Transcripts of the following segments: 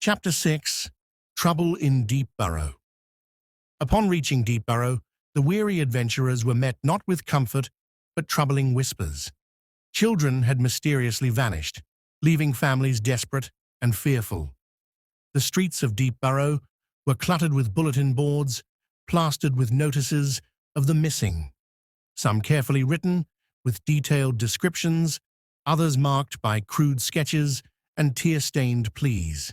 Chapter 6. Trouble in Deepburrow. Upon reaching Deepburrow, the weary adventurers were met not with comfort, but troubling whispers. Children had mysteriously vanished, leaving families desperate and fearful. The streets of Deepburrow were cluttered with bulletin boards, plastered with notices of the missing, some carefully written with detailed descriptions, others marked by crude sketches and tear-stained pleas.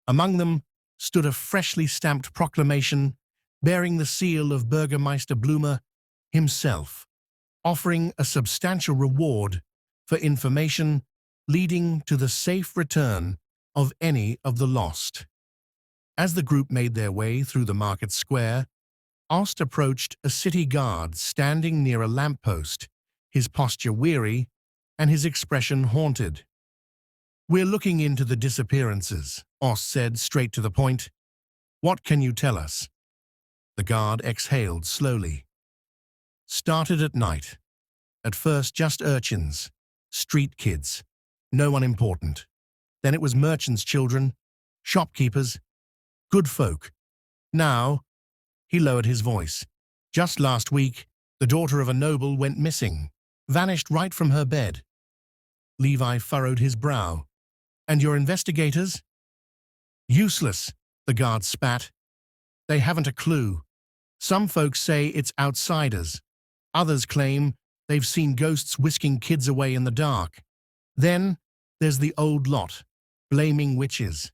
Among them stood a freshly stamped proclamation bearing the seal of Burgermeister Bloomer himself, offering a substantial reward for information leading to the safe return of any of the lost. As the group made their way through the market square, Ost approached a city guard standing near a lamppost, his posture weary and his expression haunted. "We're looking into the disappearances," Ost said, straight to the point. "What can you tell us?" The guard exhaled slowly. "Started at night. At first just urchins, street kids, no one important. Then it was merchants' children, shopkeepers, good folk. Now," he lowered his voice, "just last week, the daughter of a noble went missing, vanished right from her bed." Levi furrowed his brow. "And your investigators?" "Useless," the guard spat. "They haven't a clue. Some folks say it's outsiders. Others claim they've seen ghosts whisking kids away in the dark. Then there's the old lot, blaming witches.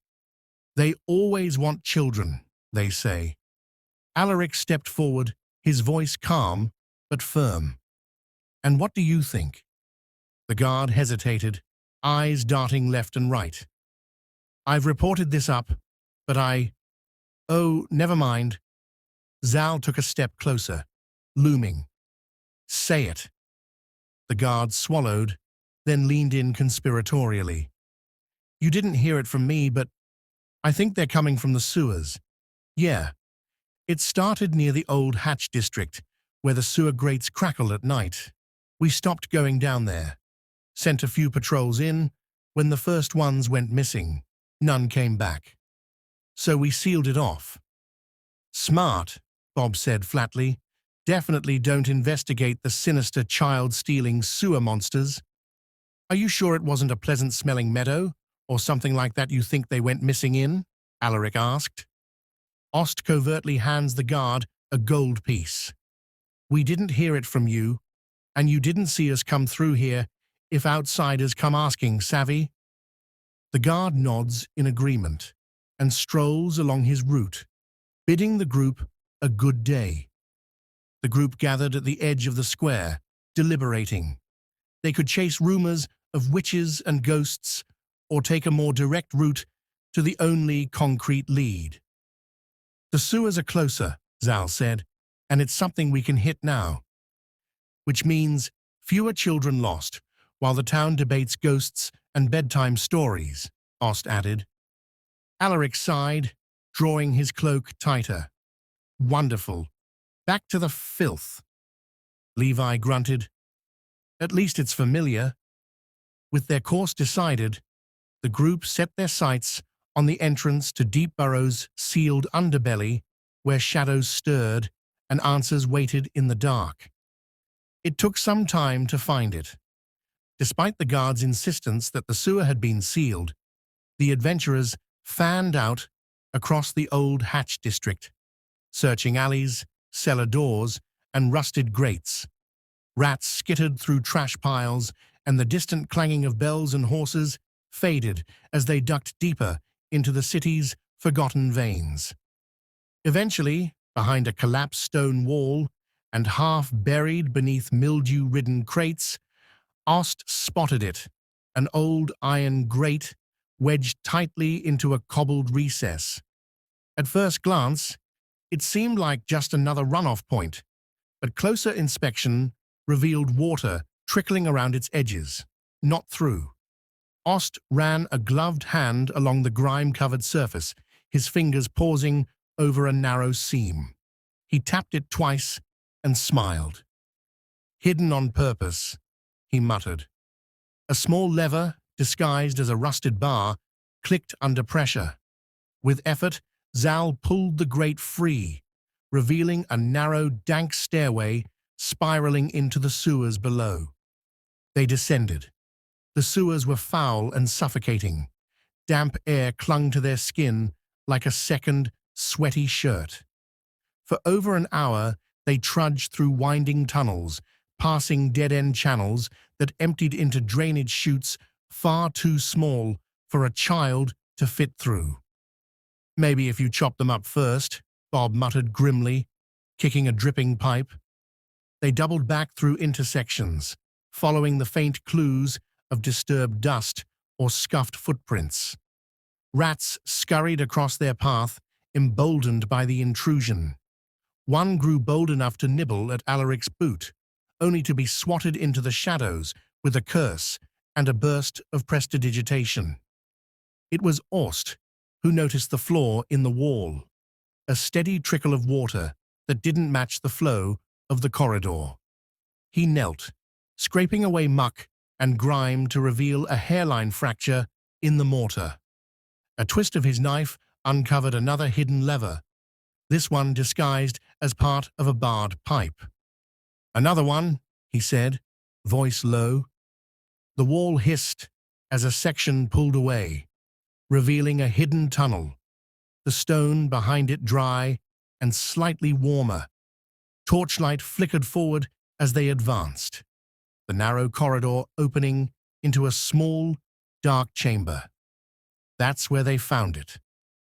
They always want children, they say." Alaric stepped forward, his voice calm but firm. "And what do you think?" The guard hesitated, eyes darting left and right. "I've reported this up, but Oh, never mind." Zal took a step closer, looming. "Say it." The guard swallowed, then leaned in conspiratorially. "You didn't hear it from me, but I think they're coming from the sewers. Yeah. It started near the old Hatch district, where the sewer grates crackle at night. We stopped going down there. Sent a few patrols in. When the first ones went missing, none came back. So we sealed it off." "Smart," Bob said flatly. "Definitely don't investigate the sinister child-stealing sewer monsters." "Are you sure it wasn't a pleasant-smelling meadow, or something like that you think they went missing in?" Alaric asked. Ost covertly hands the guard a gold piece. "We didn't hear it from you, and you didn't see us come through here if outsiders come asking, savvy?" The guard nods in agreement and strolls along his route, bidding the group a good day. The group gathered at the edge of the square, deliberating. They could chase rumors of witches and ghosts or take a more direct route to the only concrete lead. "The sewers are closer," Zal said, "and it's something we can hit now." "Which means fewer children lost, while the town debates ghosts and bedtime stories," Ost added. Alaric sighed, drawing his cloak tighter. "Wonderful. Back to the filth." Levi grunted. "At least it's familiar." With their course decided, the group set their sights on the entrance to Deepburrow's sealed underbelly, where shadows stirred and answers waited in the dark. It took some time to find it. Despite the guard's insistence that the sewer had been sealed, the adventurers fanned out across the old Hatch district, searching alleys, cellar doors, and rusted grates. Rats skittered through trash piles, and the distant clanging of bells and horses faded as they ducked deeper into the city's forgotten veins. Eventually, behind a collapsed stone wall and half buried beneath mildew-ridden crates, Ost spotted it, an old iron grate wedged tightly into a cobbled recess. At first glance, it seemed like just another runoff point, but closer inspection revealed water trickling around its edges, not through. Ost ran a gloved hand along the grime-covered surface, his fingers pausing over a narrow seam. He tapped it twice and smiled. "Hidden on purpose," he muttered. A small lever, disguised as a rusted bar, clicked under pressure. With effort, Zal pulled the grate free, revealing a narrow, dank stairway spiraling into the sewers below. They descended. The sewers were foul and suffocating. Damp air clung to their skin like a second, sweaty shirt. For over an hour, they trudged through winding tunnels, passing dead-end channels that emptied into drainage chutes far too small for a child to fit through. "Maybe if you chop them up first," Bob muttered grimly, kicking a dripping pipe. They doubled back through intersections, following the faint clues of disturbed dust or scuffed footprints. Rats scurried across their path, emboldened by the intrusion. One grew bold enough to nibble at Alaric's boot, only to be swatted into the shadows with a curse and a burst of prestidigitation. It was Orst who noticed the flaw in the wall, a steady trickle of water that didn't match the flow of the corridor. He knelt, scraping away muck and grime to reveal a hairline fracture in the mortar. A twist of his knife uncovered another hidden lever, this one disguised as part of a barred pipe. "Another one," he said, voice low. The wall hissed as a section pulled away, revealing a hidden tunnel, the stone behind it dry and slightly warmer. Torchlight flickered forward as they advanced, the narrow corridor opening into a small, dark chamber. That's where they found it.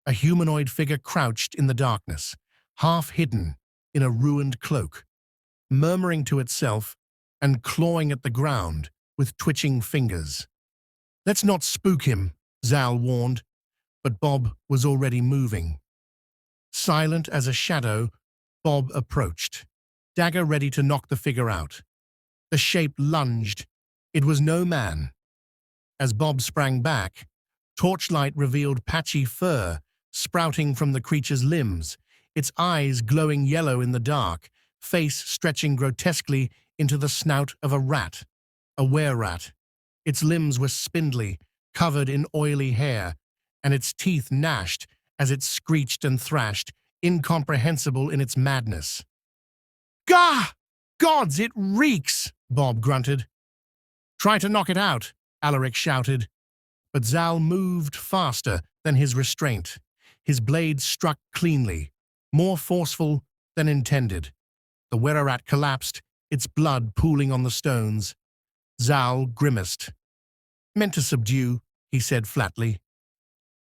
A humanoid figure crouched in the darkness, half hidden in a ruined cloak, murmuring to itself and clawing at the ground with twitching fingers. "Let's not spook him," Zal warned, but Bob was already moving. Silent as a shadow, Bob approached, dagger ready to knock the figure out. The shape lunged. It was no man. As Bob sprang back, torchlight revealed patchy fur sprouting from the creature's limbs, its eyes glowing yellow in the dark, face stretching grotesquely into the snout of a rat, a were-rat. Its limbs were spindly, covered in oily hair, and its teeth gnashed as it screeched and thrashed, incomprehensible in its madness. "Gah! Gods, it reeks!" Bob grunted. "Try to knock it out," Alaric shouted. But Zal moved faster than his restraint. His blade struck cleanly, more forceful than intended. The were-rat collapsed, its blood pooling on the stones. Zal grimaced. "Meant to subdue," he said flatly.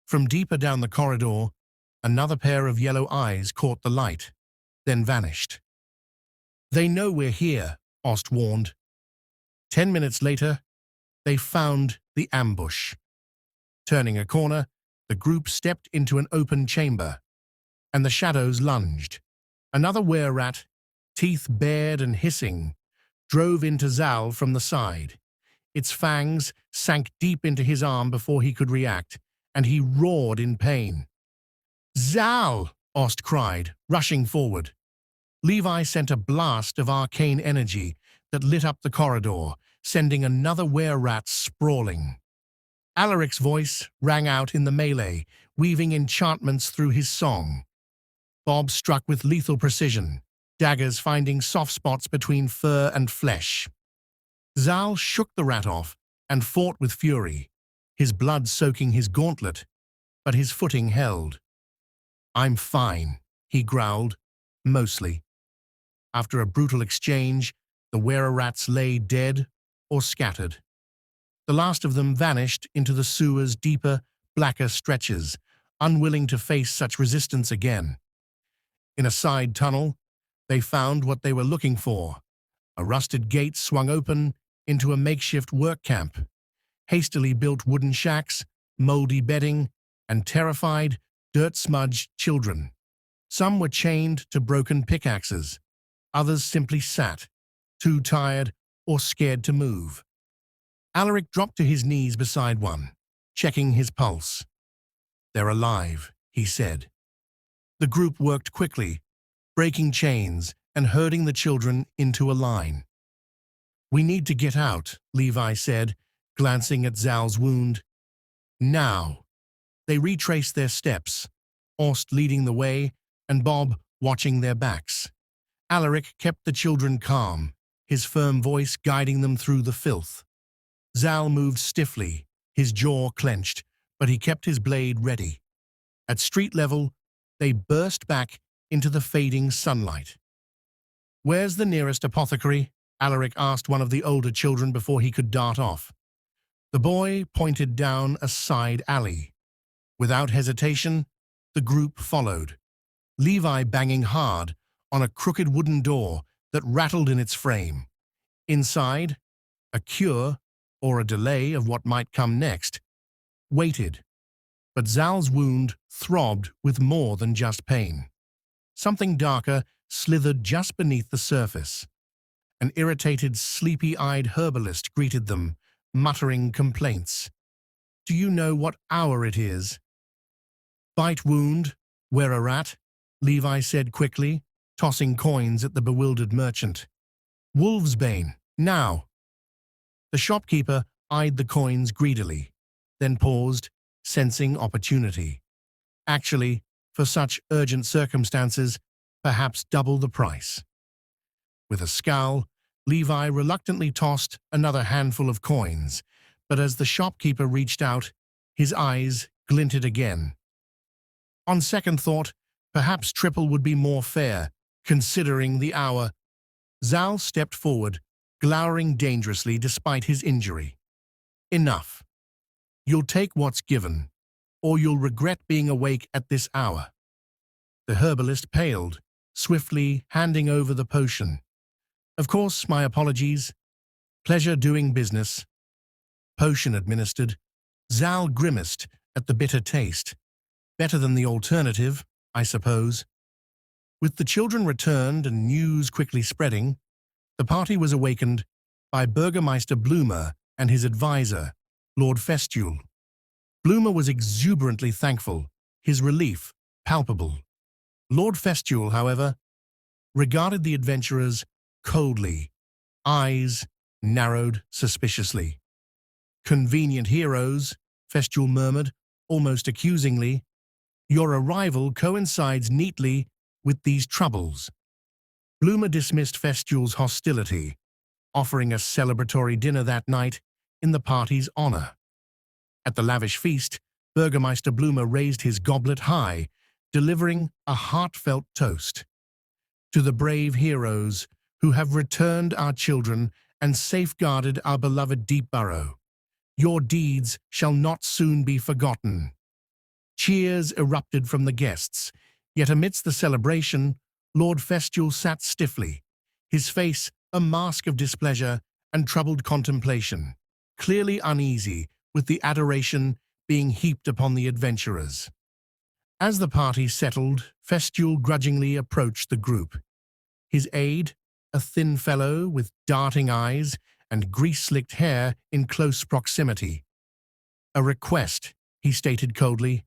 From deeper down the corridor, another pair of yellow eyes caught the light, then vanished. "They know we're here," Ost warned. 10 minutes later, they found the ambush. Turning a corner, the group stepped into an open chamber, and the shadows lunged. Another were-rat, teeth bared and hissing, drove into Zal from the side. Its fangs sank deep into his arm before he could react, and he roared in pain. "Zal!" Ost cried, rushing forward. Levi sent a blast of arcane energy that lit up the corridor, sending another were-rat sprawling. Alaric's voice rang out in the melee, weaving enchantments through his song. Bob struck with lethal precision, daggers finding soft spots between fur and flesh. Zal shook the rat off and fought with fury, his blood soaking his gauntlet, but his footing held. "I'm fine," he growled, mostly. After a brutal exchange, the were-rats lay dead or scattered. The last of them vanished into the sewer's deeper, blacker stretches, unwilling to face such resistance again. In a side tunnel, they found what they were looking for. A rusted gate swung open into a makeshift work camp. Hastily built wooden shacks, moldy bedding, and terrified, dirt-smudged children. Some were chained to broken pickaxes. Others simply sat, too tired or scared to move. Alaric dropped to his knees beside one, checking his pulse. "They're alive," he said. The group worked quickly, breaking chains and herding the children into a line. "We need to get out," Levi said, glancing at Zal's wound. "Now." They retraced their steps, Orst leading the way and Bob watching their backs. Alaric kept the children calm, his firm voice guiding them through the filth. Zal moved stiffly, his jaw clenched, but he kept his blade ready. At street level, they burst back into the fading sunlight. "Where's the nearest apothecary?" Alaric asked one of the older children before he could dart off. The boy pointed down a side alley. Without hesitation, the group followed, Levi banging hard on a crooked wooden door that rattled in its frame. Inside, a cure, or a delay of what might come next, waited. But Zal's wound throbbed with more than just pain. Something darker slithered just beneath the surface. An irritated, sleepy-eyed herbalist greeted them, muttering complaints. "Do you know what hour it is?" "Bite wound, where a rat," Levi said quickly, tossing coins at the bewildered merchant. "Wolf's bane, now." The shopkeeper eyed the coins greedily, then paused, sensing opportunity. Actually, for such urgent circumstances, perhaps double the price. With a scowl, Levi reluctantly tossed another handful of coins, but as the shopkeeper reached out, his eyes glinted again. On second thought, perhaps triple would be more fair, considering the hour. Zal stepped forward, glowering dangerously despite his injury. "Enough. You'll take what's given, or you'll regret being awake at this hour." The herbalist paled, swiftly handing over the potion. "Of course, my apologies. Pleasure doing business." Potion administered, Zal grimaced at the bitter taste. Better than the alternative, I suppose. With the children returned and news quickly spreading, the party was awakened by Burgermeister Bloomer and his advisor, Lord Festule. Bloomer was exuberantly thankful, his relief palpable. Lord Festule, however, regarded the adventurers coldly, eyes narrowed suspiciously. "Convenient heroes," Festule murmured, almost accusingly. "Your arrival coincides neatly with these troubles." Bloomer dismissed Festule's hostility, offering a celebratory dinner that night in the party's honor. At the lavish feast, Burgermeister Bloomer raised his goblet high, delivering a heartfelt toast. "To the brave heroes who have returned our children and safeguarded our beloved Deepburrow. Your deeds shall not soon be forgotten." Cheers erupted from the guests, yet amidst the celebration, Lord Festule sat stiffly, his face a mask of displeasure and troubled contemplation, clearly uneasy with the adoration being heaped upon the adventurers. As the party settled, Festule grudgingly approached the group. His aide, a thin fellow with darting eyes and grease-slicked hair in close proximity. "A request," he stated coldly.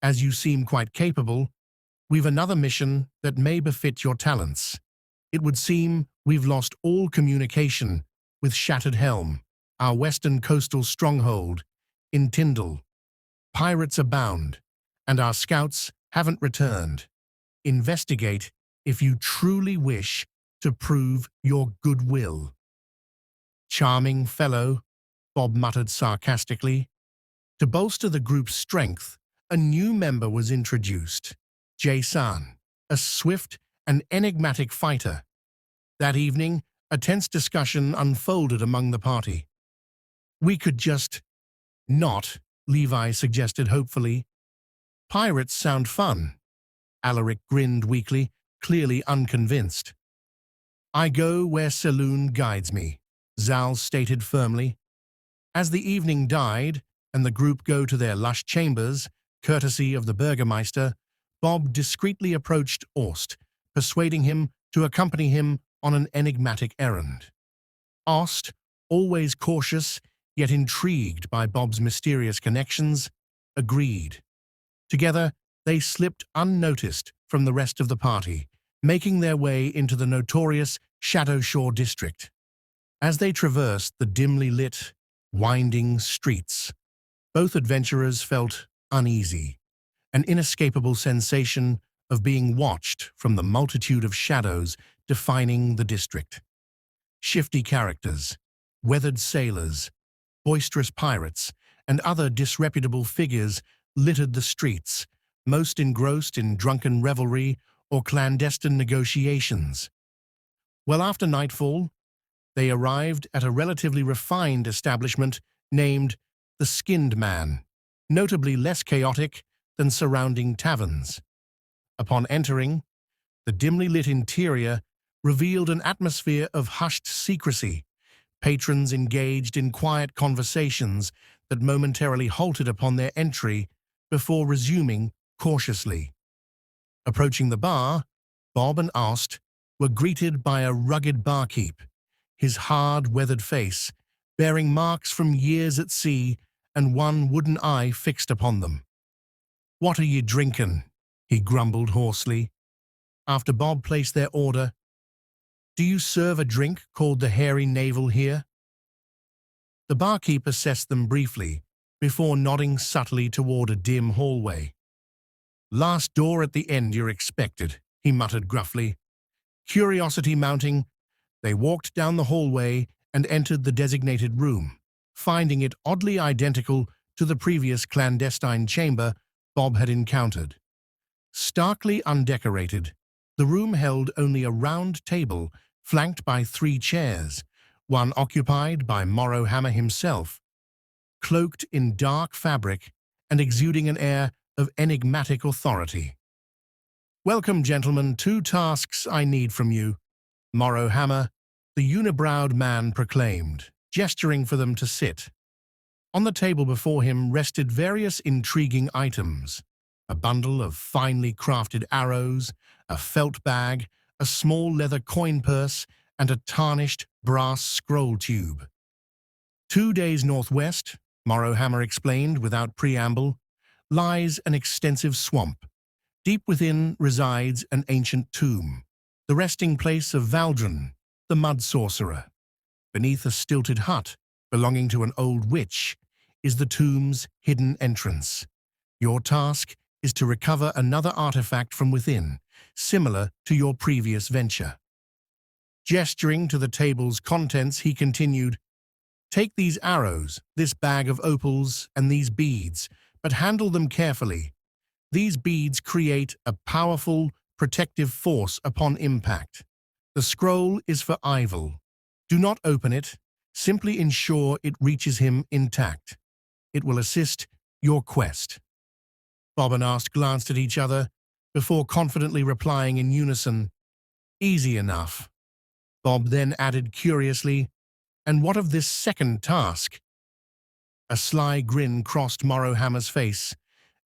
"As you seem quite capable, we've another mission that may befit your talents. It would seem we've lost all communication with Shattered Helm, our western coastal stronghold, in Tyndall. Pirates abound, and our scouts haven't returned. Investigate if you truly wish to prove your goodwill." "Charming fellow," Bob muttered sarcastically. To bolster the group's strength, a new member was introduced, Jason, a swift and enigmatic fighter. That evening, a tense discussion unfolded among the party. "We could just not," Levi suggested hopefully. "Pirates sound fun." Alaric grinned weakly, clearly unconvinced. "I go where Saloon guides me," Zal stated firmly. As the evening died and the group go to their lush chambers, courtesy of the Burgermeister, Bob discreetly approached Orst, persuading him to accompany him on an enigmatic errand. Orst, always cautious yet intrigued by Bob's mysterious connections, agreed. Together, they slipped unnoticed from the rest of the party, making their way into the notorious Shadow Shore district. As they traversed the dimly lit, winding streets, both adventurers felt uneasy, an inescapable sensation of being watched from the multitude of shadows defining the district. Shifty characters, weathered sailors, boisterous pirates, and other disreputable figures littered the streets, most engrossed in drunken revelry or clandestine negotiations. Well, after nightfall, they arrived at a relatively refined establishment named the Skinned Man, notably less chaotic than surrounding taverns. Upon entering, the dimly lit interior revealed an atmosphere of hushed secrecy. Patrons engaged in quiet conversations that momentarily halted upon their entry before resuming cautiously. Approaching the bar, Bob and Aust were greeted by a rugged barkeep, his hard, weathered face bearing marks from years at sea and one wooden eye fixed upon them. "What are you drinking?" he grumbled hoarsely. After Bob placed their order, "Do you serve a drink called the Hairy Navel here?" The barkeep assessed them briefly before nodding subtly toward a dim hallway. "Last door at the end you're expected," he muttered gruffly. Curiosity mounting, they walked down the hallway and entered the designated room, finding it oddly identical to the previous clandestine chamber Bob had encountered. Starkly undecorated, the room held only a round table flanked by 3 chairs, one occupied by Morrowhammer himself, cloaked in dark fabric and exuding an air of enigmatic authority. "Welcome, gentlemen. 2 tasks I need from you," Morrowhammer, the unibrowed man, proclaimed, gesturing for them to sit. On the table before him rested various intriguing items: a bundle of finely crafted arrows, a felt bag, a small leather coin purse, and a tarnished brass scroll tube. 2 days northwest, Morrowhammer explained without preamble, lies an extensive swamp. Deep within resides an ancient tomb, the resting place of Valdron, the mud sorcerer. Beneath a stilted hut belonging to an old witch is the tomb's hidden entrance. Your task is to recover another artifact from within, similar to your previous venture. Gesturing to the table's contents, he continued, "Take these arrows, this bag of opals, and these beads, but handle them carefully. These beads create a powerful, protective force upon impact. The scroll is for Ivel. Do not open it. Simply ensure it reaches him intact. It will assist your quest." Bob and Aust glanced at each other before confidently replying in unison, "Easy enough." Bob then added curiously, "And what of this second task?" A sly grin crossed Morrowhammer's face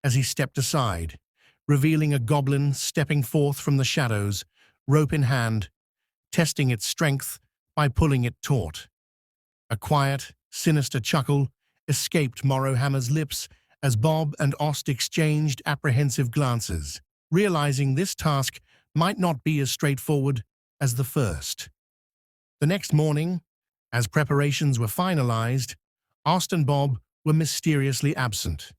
as he stepped aside, revealing a goblin stepping forth from the shadows, rope in hand, testing its strength by pulling it taut. A quiet, sinister chuckle escaped Morrowhammer's lips as Bob and Aust exchanged apprehensive glances, realizing this task might not be as straightforward as the first. The next morning, as preparations were finalized, Aust and Bob were mysteriously absent.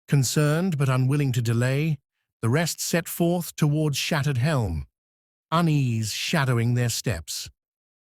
Concerned but unwilling to delay, the rest set forth towards Shattered Helm, unease shadowing their steps.